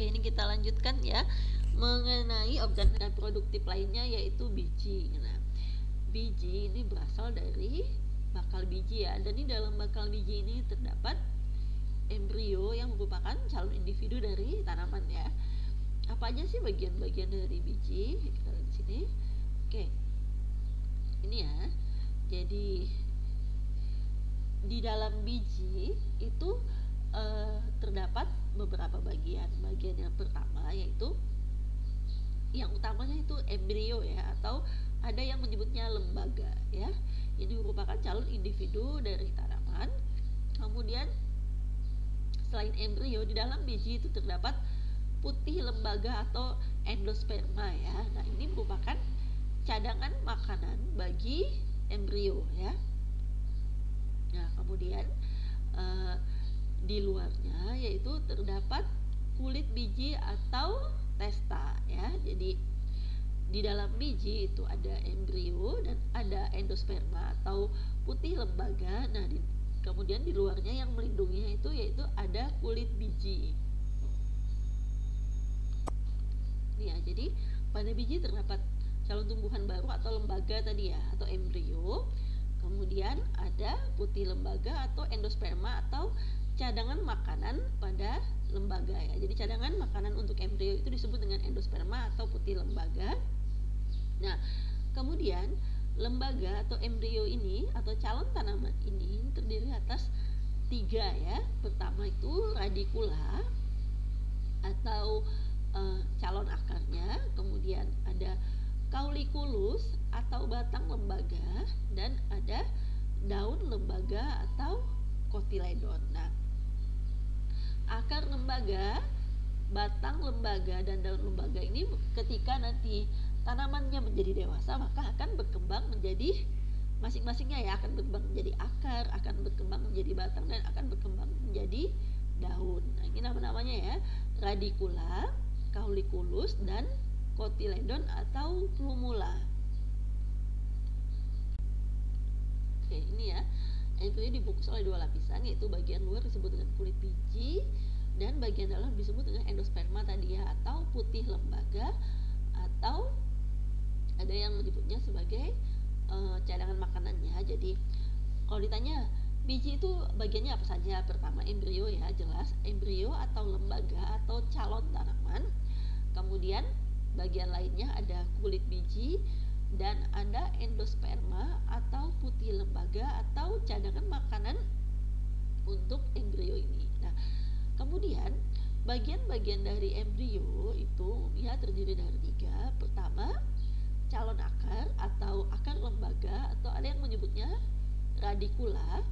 Oke, ini kita lanjutkan ya mengenai organ reproduktif lainnya yaitu biji. Nah, biji ini berasal dari bakal biji ya, dan di dalam bakal biji ini terdapat embrio yang merupakan calon individu dari tanaman ya. Apa aja sih bagian-bagian dari biji? Kita lihat di sini. Oke, ini ya. Jadi di dalam biji itu terdapat beberapa bagian. Bagian yang pertama yaitu yang utamanya itu embrio ya, atau ada yang menyebutnya lembaga ya. Ini merupakan calon individu dari tanaman. Kemudian selain embrio, di dalam biji itu terdapat putih lembaga atau endosperma ya. Nah, ini merupakan cadangan makanan bagi embrio ya. Nah, kemudian di luarnya yaitu terdapat kulit biji atau testa ya. Jadi di dalam biji itu ada embrio dan ada endosperma atau putih lembaga. Nah, kemudian di luarnya yang melindunginya itu yaitu ada kulit biji. Nih ya, jadi pada biji terdapat calon tumbuhan baru atau lembaga tadi ya, atau embrio. Kemudian ada putih lembaga atau endosperma atau cadangan makanan pada lembaga ya. Jadi cadangan makanan untuk embrio itu disebut dengan endosperma atau putih lembaga. Nah, kemudian lembaga atau embrio ini atau calon tanaman ini terdiri atas 3 ya. Pertama itu radikula atau calon akarnya, kemudian ada kaulikulus atau batang lembaga, dan ada daun lembaga atau kotiledon. Nah, akar lembaga, batang lembaga, dan daun lembaga ini ketika nanti tanamannya menjadi dewasa maka akan berkembang menjadi masing-masingnya ya, akan berkembang menjadi akar, akan berkembang menjadi batang, dan akan berkembang menjadi daun. Nah, ini nama-namanya ya, radikula, kaulikulus, dan kotiledon atau plumula. Oke, ini ya, embrio dibungkus oleh 2 lapisan, yaitu bagian luar disebut dengan kulit biji dan bagian dalam disebut dengan endosperma tadi ya, atau putih lembaga, atau ada yang menyebutnya sebagai cadangan makanannya. Jadi kalau ditanya biji itu bagiannya apa saja, pertama embrio ya, jelas embrio atau lembaga atau calon tanaman. Kemudian bagian lainnya ada kulit biji dan ada endosperma atau putih lembaga atau cadangan makanan untuk embrio ini. Nah, kemudian bagian-bagian dari embrio itu ya terdiri dari 3. Pertama, calon akar atau akar lembaga, atau ada yang menyebutnya radikula.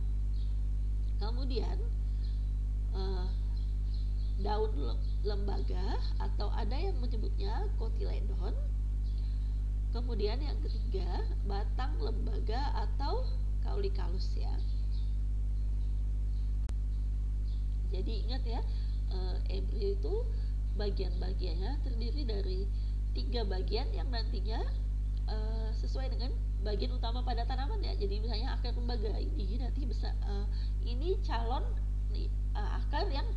Kemudian daun lembaga, atau ada yang menyebutnya kotiledon. Kemudian yang ketiga, batang lembaga atau kaulikulus ya. Jadi ingat ya, embrio itu bagian-bagiannya terdiri dari 3 bagian yang nantinya sesuai dengan bagian utama pada tanaman ya. Jadi misalnya akar lembaga ini nanti bisa ini calon akar yang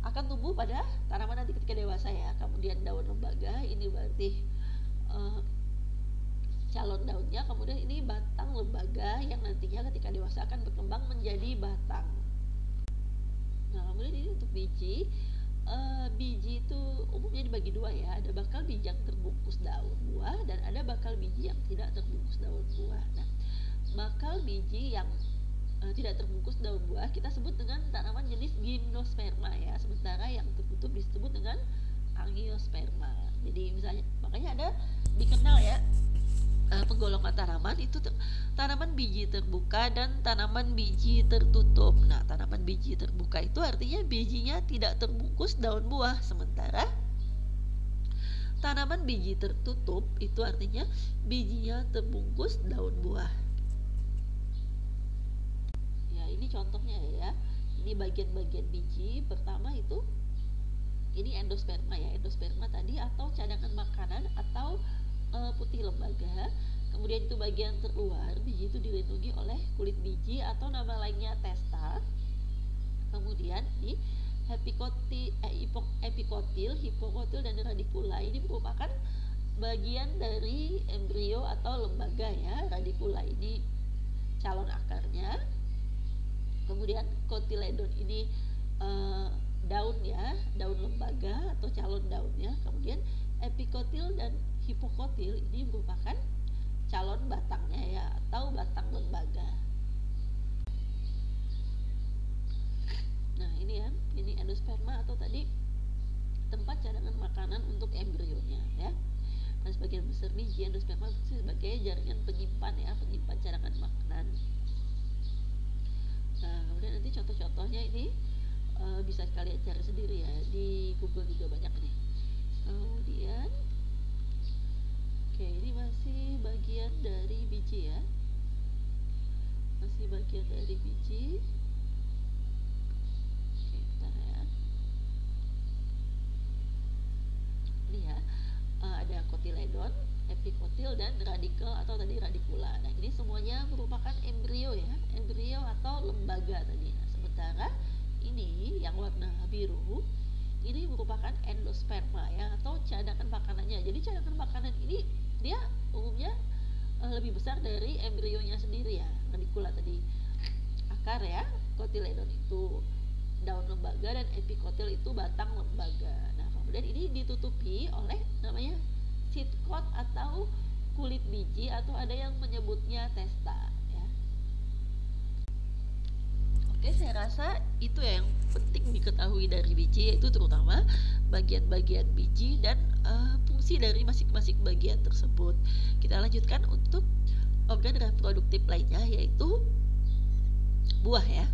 akan tumbuh pada tanaman nanti ketika dewasa ya. Kemudian daun lembaga ini berarti calon daunnya. Kemudian ini batang lembaga yang nantinya ketika dewasa akan berkembang menjadi batang. Nah, kemudian ini untuk biji. Biji itu umumnya dibagi 2 ya, ada bakal biji yang terbungkus daun buah dan ada bakal biji yang tidak terbungkus daun buah. Nah, bakal biji yang tidak terbungkus daun buah kita sebut dengan tanaman jenis gimnosperma ya, sementara yang tertutup disebut dengan angiosperma. Jadi misalnya, makanya ada dikenal ya penggolongan tanaman itu tanaman biji terbuka dan tanaman biji tertutup. Nah, tanaman biji terbuka itu artinya bijinya tidak terbungkus daun buah, sementara tanaman biji tertutup itu artinya bijinya terbungkus daun buah. Ya, ini contohnya ya. Ini bagian-bagian biji. Pertama itu ini endosperma ya, endosperma tadi atau cadangan makanan atau putih lembaga. Kemudian itu bagian terluar, biji itu dilindungi oleh kulit biji atau nama lainnya testa. Kemudian di epikotil, hipokotil, dan radikula ini merupakan bagian dari embrio atau lembaga ya. Radikula ini calon akarnya, kemudian kotiledon ini daun ya, daun lembaga atau calon daunnya, kemudian epikotil dan hipokotil ini merupakan calon batangnya ya, atau batang lembaga. Nah ini ya, ini endosperma atau tadi tempat cadangan makanan untuk embrionya ya. Dan sebagian besar biji endosperma sebagai jaringan penyimpan ya, penyimpan cadangan makanan. Nah kemudian nanti contoh-contohnya ini bisa kalian cari sendiri ya, di Google juga banyak nih. Kemudian oke, ini masih bagian dari biji ya, masih bagian dari biji. Oke, bentar ya. Ini ya, ada kotiledon, epikotil, dan radikel atau tadi radikula. Nah ini semuanya merupakan embrio ya, embrio atau lembaga tadi. Nah, sementara ini yang warna biru ini merupakan endosperma ya, atau cadangan makanannya. Jadi cadangan makanan ini dia umumnya lebih besar dari embrionya sendiri ya. Radikula tadi akar ya, kotiledon itu daun lembaga, dan epikotil itu batang lembaga. Nah kemudian ini ditutupi oleh namanya seed coat atau kulit biji, atau ada yang menyebutnya testa ya. Oke, saya rasa itu ya yang penting diketahui dari biji, yaitu terutama bagian-bagian biji dan fungsi dari masing-masing bagian tersebut. Kita lanjutkan untuk organ reproduktif lainnya, yaitu buah ya.